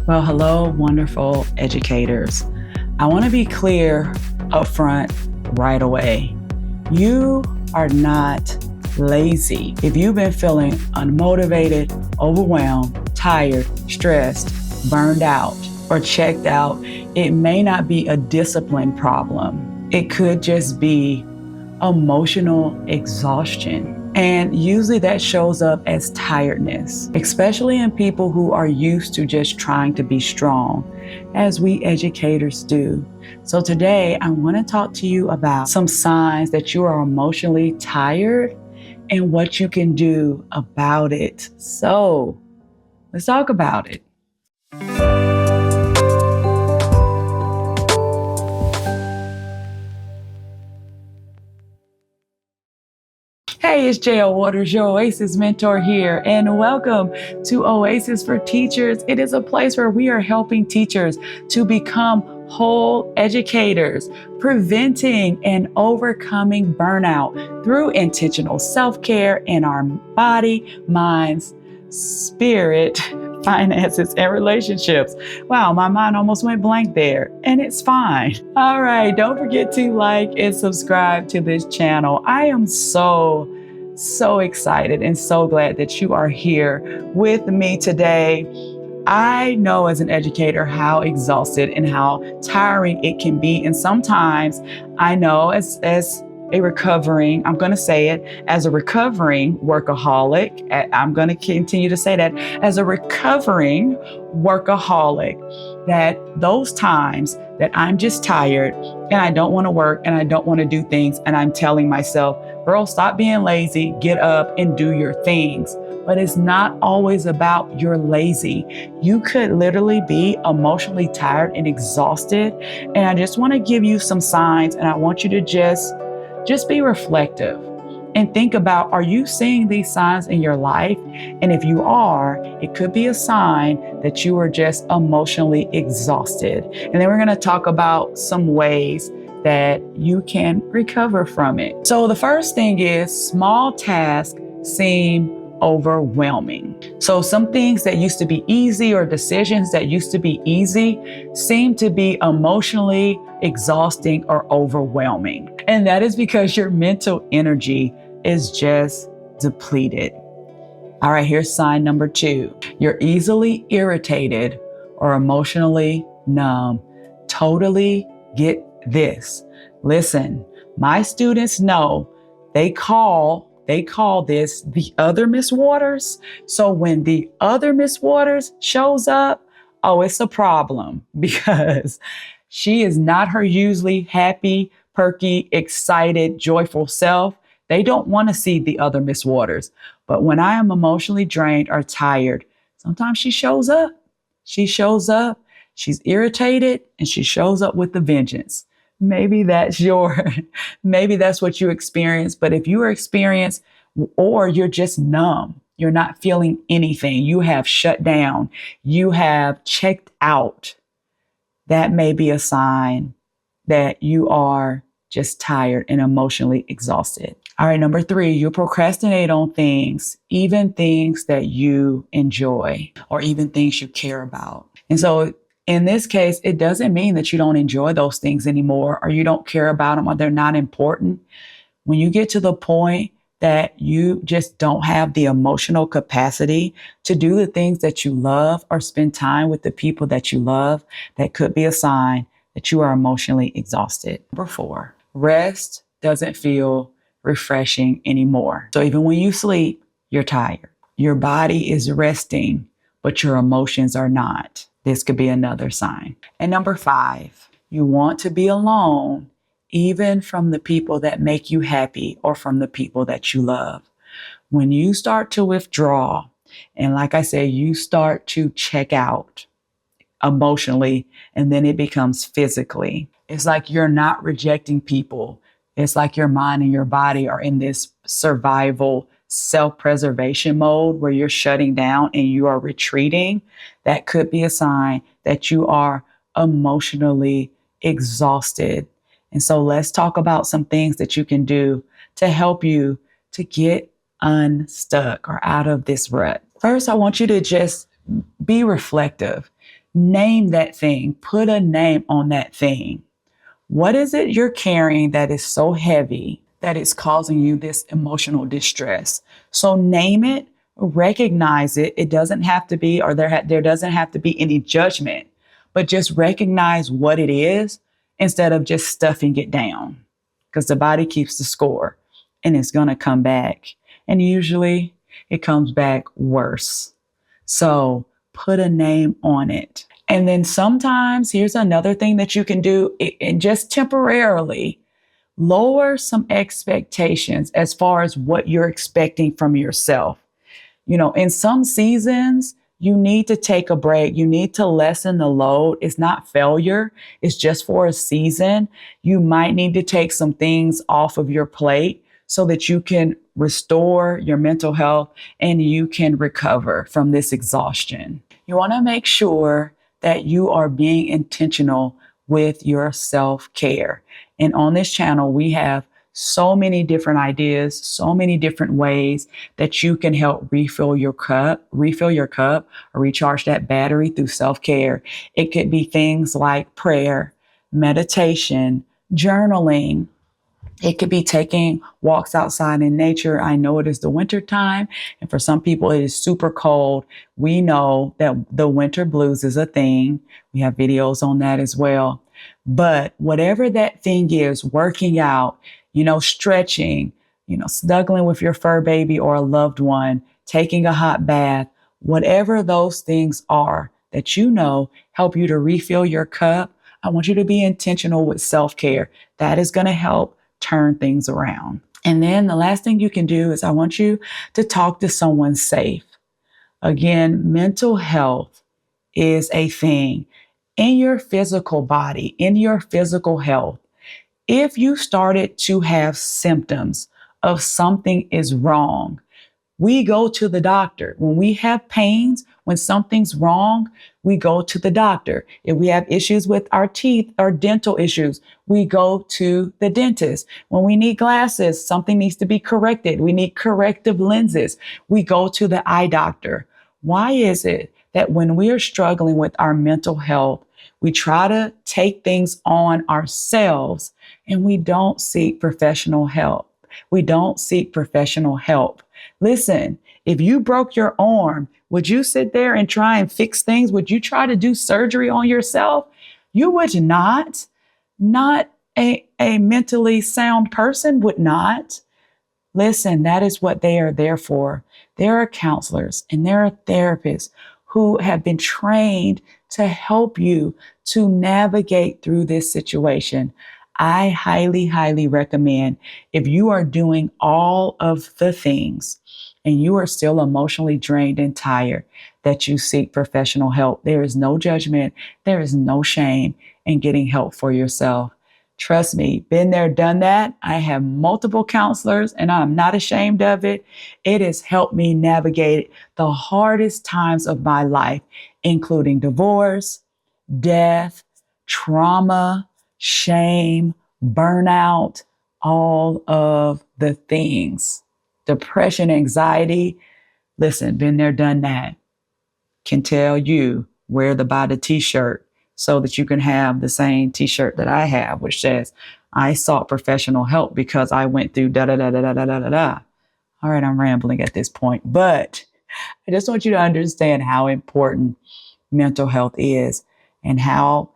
Well, hello, wonderful educators. I want to be clear up front right away. You are not lazy. If you've been feeling unmotivated, overwhelmed, tired, stressed, burned out, or checked out, it may not be a discipline problem. It could just be emotional exhaustion. And usually that shows up as tiredness, especially in people who are used to just trying to be strong, as we educators do. So today I want to talk to you about some signs that you are emotionally tired and what you can do about it. So let's talk about it. Hey, it's JL Waters, your Oasis mentor here, and welcome to Oasis for Teachers. It is a place where we are helping teachers to become whole educators, preventing and overcoming burnout through intentional self-care in our body, minds, spirit, finances, and relationships. Wow, my mind almost went blank there, and it's fine. All right, don't forget to like and subscribe to this channel. I am so excited and so glad that you are here with me today. I know as an educator how exhausted and how tiring it can be. And sometimes I know as a recovering, I'm going to say it, as a recovering workaholic, I'm going to continue to say that, as a recovering workaholic, that those times that I'm just tired and I don't want to work and I don't want to do things, and I'm telling myself, girl, stop being lazy, get up and do your things. But it's not always about you're lazy. You could literally be emotionally tired and exhausted. And I just want to give you some signs, and I want you to just be reflective and think about, are you seeing these signs in your life? And if you are, it could be a sign that you are just emotionally exhausted. And then we're going to talk about some ways that you can recover from it. So the first thing is small tasks seem overwhelming. So some things that used to be easy, or decisions that used to be easy, seem to be emotionally exhausting or overwhelming. And that is because your mental energy is just depleted. All right, here's sign number 2. You're easily irritated or emotionally numb. Totally get this. Listen, my students know they call this the other Miss Waters. So when the other Miss Waters shows up, oh, it's a problem, because she is not her usually happy, perky, excited, joyful self. They don't want to see the other Miss Waters. But when I am emotionally drained or tired, sometimes she shows up. She shows up, she's irritated, and she shows up with a vengeance. Maybe that's what you experience. But if you experience, or you're just numb, you're not feeling anything, you have shut down, you have checked out, that may be a sign that you are just tired and emotionally exhausted. All right, number 3, you procrastinate on things, even things that you enjoy or even things you care about. And so in this case, it doesn't mean that you don't enjoy those things anymore, or you don't care about them, or they're not important. When you get to the point that you just don't have the emotional capacity to do the things that you love or spend time with the people that you love, that could be a sign that you are emotionally exhausted. Number 4, rest doesn't feel refreshing anymore. So even when you sleep, you're tired. Your body is resting, but your emotions are not. This could be another sign. And number 5, you want to be alone, even from the people that make you happy or from the people that you love. When you start to withdraw, and like I say, you start to check out emotionally, and then it becomes physically. It's like you're not rejecting people. It's like your mind and your body are in this survival, self-preservation mode where you're shutting down and you are retreating. That could be a sign that you are emotionally exhausted. And so let's talk about some things that you can do to help you to get unstuck or out of this rut. First, I want you to just be reflective. Name that thing, put a name on that thing. What is it you're carrying that is so heavy that it's causing you this emotional distress? So name it, recognize it. It doesn't have to be, or there doesn't have to be any judgment, but just recognize what it is instead of just stuffing it down, because the body keeps the score and it's going to come back. And usually it comes back worse. So put a name on it. And then sometimes here's another thing that you can do, and just temporarily lower some expectations as far as what you're expecting from yourself. You know, in some seasons, you need to take a break. You need to lessen the load. It's not failure. It's just for a season. You might need to take some things off of your plate so that you can restore your mental health and you can recover from this exhaustion. You want to make sure that you are being intentional with your self-care. And on this channel, we have so many different ideas, so many different ways that you can help refill your cup, or recharge that battery through self-care. It could be things like prayer, meditation, journaling. It could be taking walks outside in nature. I know it is the winter time, and for some people it is super cold. We know that the winter blues is a thing. We have videos on that as well. But whatever that thing is, working out, stretching, snuggling with your fur baby or a loved one, taking a hot bath, whatever those things are that help you to refill your cup, I want you to be intentional with self-care. That is going to help turn things around. And then the last thing you can do is I want you to talk to someone safe. Again, mental health is a thing in your physical body, in your physical health. If you started to have symptoms of something is wrong, we go to the doctor. When we have pains, when something's wrong, we go to the doctor. If we have issues with our teeth or dental issues, we go to the dentist. When we need glasses, something needs to be corrected. We need corrective lenses. We go to the eye doctor. Why is it that when we are struggling with our mental health, we try to take things on ourselves and we don't seek professional help? We don't seek professional help. Listen, if you broke your arm, would you sit there and try and fix things? Would you try to do surgery on yourself? You would not. Not a mentally sound person would not. Listen, that is what they are there for. There are counselors and there are therapists who have been trained to help you to navigate through this situation. I highly, highly recommend, if you are doing all of the things and you are still emotionally drained and tired, that you seek professional help. There is no judgment. There is no shame in getting help for yourself. Trust me, been there, done that. I have multiple counselors and I'm not ashamed of it. It has helped me navigate the hardest times of my life, including divorce, death, trauma, shame, burnout, all of the things. Depression, anxiety. Listen, been there, done that. Can tell you where to buy the t-shirt so that you can have the same t-shirt that I have, which says, I sought professional help because I went through da da da da da da da da. All right, I'm rambling at this point, but I just want you to understand how important mental health is and how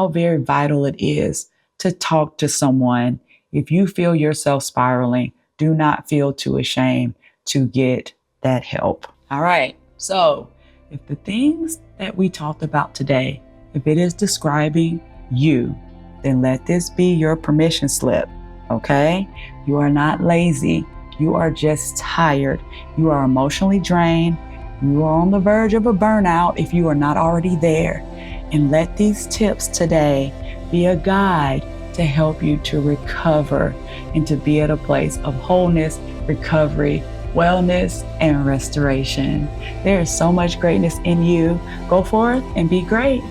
very vital it is to talk to someone. If you feel yourself spiraling, do not feel too ashamed to get that help. All right. So if the things that we talked about today, if it is describing you, then let this be your permission slip. Okay? You are not lazy. You are just tired. You are emotionally drained. You are on the verge of a burnout if you are not already there. And let these tips today be a guide to help you to recover and to be at a place of wholeness, recovery, wellness, and restoration. There is so much greatness in you. Go forth and be great.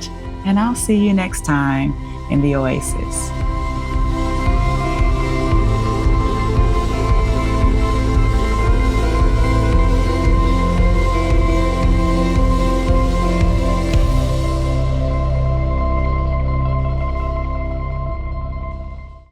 And I'll see you next time in the Oasis.